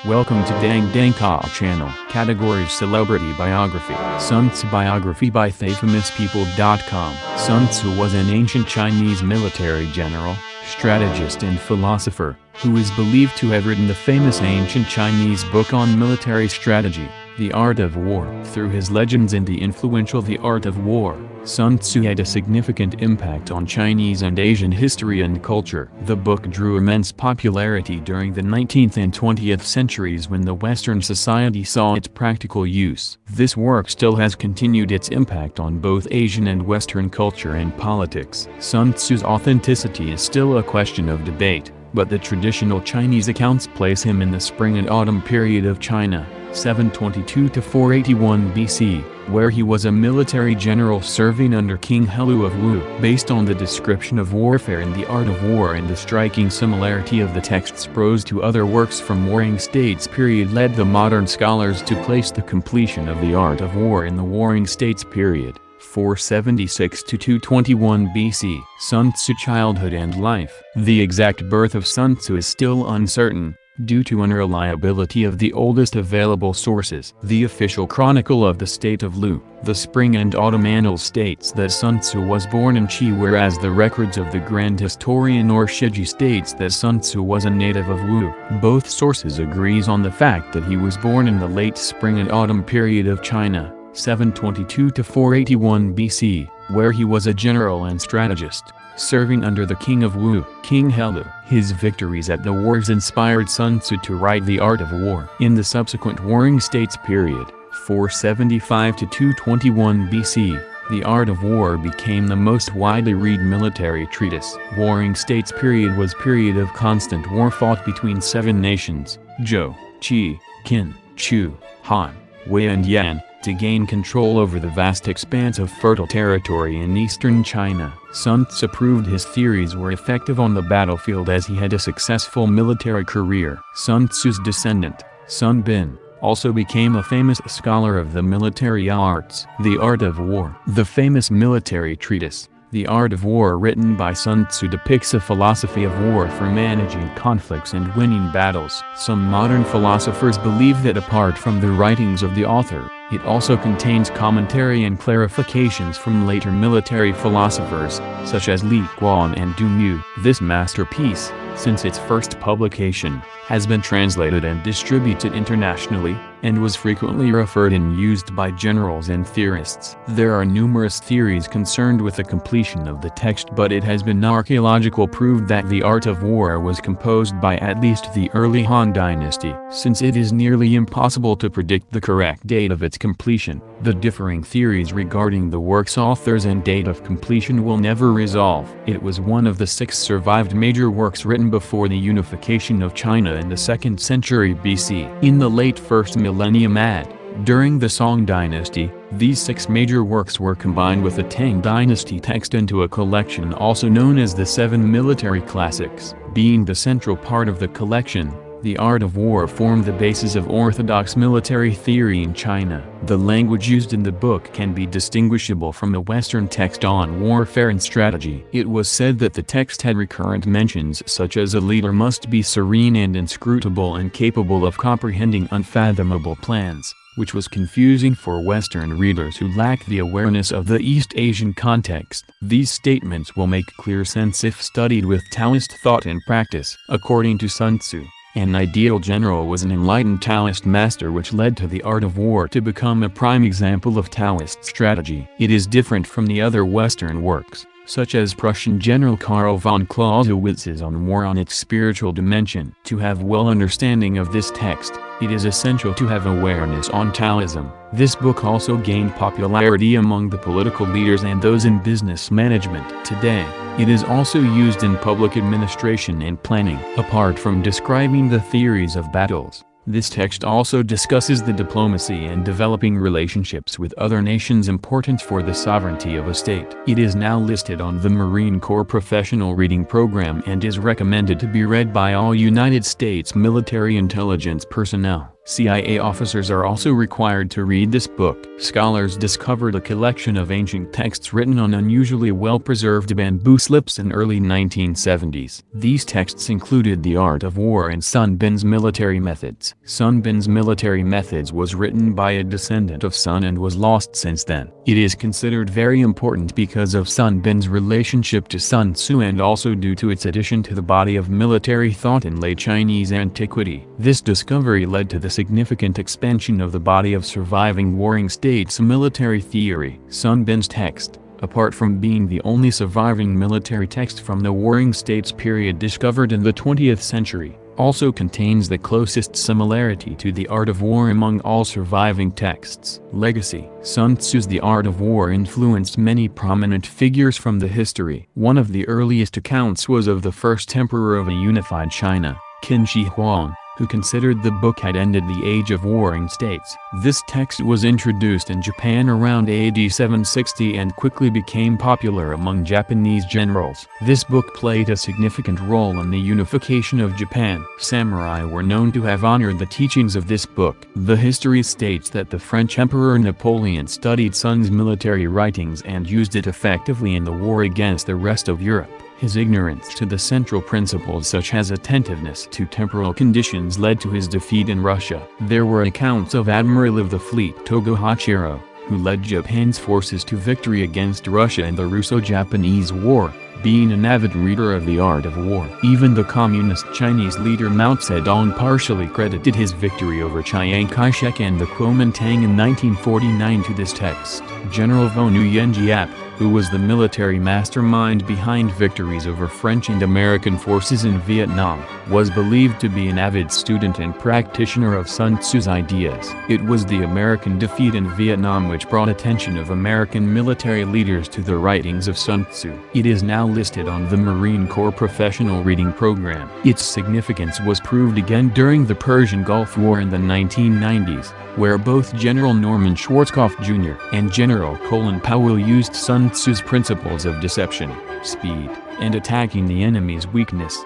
Welcome to Dang Dang Ka channel. Categories: Celebrity Biography. Sun Tzu Biography by TheFamousPeople.com. Sun Tzu was an ancient Chinese military general, strategist and philosopher, who is believed to have written the famous ancient Chinese book on military strategy, The Art of War. Through his legends and the influential The Art of War, Sun Tzu had a significant impact on Chinese and Asian history and culture. The book drew immense popularity during the 19th and 20th centuries when the Western society saw its practical use. This work still has continued its impact on both Asian and Western culture and politics. Sun Tzu's authenticity is still a question of debate, but the traditional Chinese accounts place him in the spring and autumn period of China, 722 to 481 BC, where he was a military general serving under King Helu of Wu. Based on the description of warfare in The Art of War and the striking similarity of the text's prose to other works from Warring States period led the modern scholars to place the completion of The Art of War in the Warring States period, 476 to 221 BC. Sun Tzu childhood and life. The exact birth of Sun Tzu is still uncertain, due to unreliability of the oldest available sources. The official chronicle of the state of Lu, the Spring and Autumn Annals, states that Sun Tzu was born in Qi, whereas the records of the Grand Historian or Shiji states that Sun Tzu was a native of Wu. Both sources agrees on the fact that he was born in the late spring and autumn period of China, 722 to 481 BC, where he was a general and strategist, serving under the king of Wu, King Helu. His victories at the wars inspired Sun Tzu to write The Art of War. In the subsequent Warring States period, 475 to 221 BC, The Art of War became the most widely read military treatise. Warring States period was period of constant war fought between 7 nations, Zhou, Qi, Qin, Chu, Han, Wei and Yan, to gain control over the vast expanse of fertile territory in eastern China. Sun Tzu proved his theories were effective on the battlefield as he had a successful military career. Sun Tzu's descendant, Sun Bin, also became a famous scholar of the military arts. The Art of War. The famous military treatise, The Art of War, written by Sun Tzu, depicts a philosophy of war for managing conflicts and winning battles. Some modern philosophers believe that apart from the writings of the author, it also contains commentary and clarifications from later military philosophers, such as Li Guan and Du Mu. This masterpiece, since its first publication, has been translated and distributed internationally, and was frequently referred and used by generals and theorists. There are numerous theories concerned with the completion of the text, but it has been archaeological proved that The Art of War was composed by at least the early Han Dynasty. Since it is nearly impossible to predict the correct date of its completion, the differing theories regarding the work's authors and date of completion will never resolve. It was one of the 6 survived major works written before the unification of China in the 2nd century BC. In the late 1st millennium AD, during the Song dynasty, these 6 major works were combined with the Tang dynasty text into a collection also known as the 7 military classics. Being the central part of the collection, The Art of War formed the basis of orthodox military theory in China. The language used in the book can be distinguishable from a Western text on warfare and strategy. It was said that the text had recurrent mentions such as a leader must be serene and inscrutable and capable of comprehending unfathomable plans, which was confusing for Western readers who lack the awareness of the East Asian context. These statements will make clear sense if studied with Taoist thought and practice. According to Sun Tzu, an ideal general was an enlightened Taoist master, which led to The Art of War to become a prime example of Taoist strategy. It is different from the other Western works, such as Prussian General Karl von Clausewitz's On War, on its spiritual dimension. To have well understanding of this text, it is essential to have awareness on Taoism. This book also gained popularity among the political leaders and those in business management. Today, it is also used in public administration and planning. Apart from describing the theories of battles, this text also discusses the diplomacy and developing relationships with other nations important for the sovereignty of a state. It is now listed on the Marine Corps Professional Reading Program and is recommended to be read by all United States military intelligence personnel. CIA officers are also required to read this book. Scholars discovered a collection of ancient texts written on unusually well-preserved bamboo slips in early 1970s. These texts included The Art of War and Sun Bin's Military Methods. Sun Bin's Military Methods was written by a descendant of Sun and was lost since then. It is considered very important because of Sun Bin's relationship to Sun Tzu and also due to its addition to the body of military thought in late Chinese antiquity. This discovery led to the significant expansion of the body of surviving warring states military theory. Sun Bin's text, apart from being the only surviving military text from the warring states period discovered in the 20th century, also contains the closest similarity to The Art of War among all surviving texts. Legacy. Sun Tzu's The Art of War influenced many prominent figures from the history. One of the earliest accounts was of the first emperor of a unified China, Qin Shi Huang, who considered the book had ended the age of warring states. This text was introduced in Japan around AD 760 and quickly became popular among Japanese generals. This book played a significant role in the unification of Japan. Samurai were known to have honored the teachings of this book. The history states that the French Emperor Napoleon studied Sun's military writings and used it effectively in the war against the rest of Europe. His ignorance to the central principles such as attentiveness to temporal conditions led to his defeat in Russia. There were accounts of Admiral of the Fleet Togo Hachiro, who led Japan's forces to victory against Russia in the Russo-Japanese War, being an avid reader of The Art of War. Even the communist Chinese leader Mao Zedong partially credited his victory over Chiang Kai-shek and the Kuomintang in 1949 to this text. General Vo Nguyen Giap, who was the military mastermind behind victories over French and American forces in Vietnam, was believed to be an avid student and practitioner of Sun Tzu's ideas. It was the American defeat in Vietnam which brought attention of American military leaders to the writings of Sun Tzu. It is now listed on the Marine Corps Professional Reading Program. Its significance was proved again during the Persian Gulf War in the 1990s, where both General Norman Schwarzkopf Jr. and General Colin Powell used Sun Tzu's principles of deception, speed, and attacking the enemy's weakness.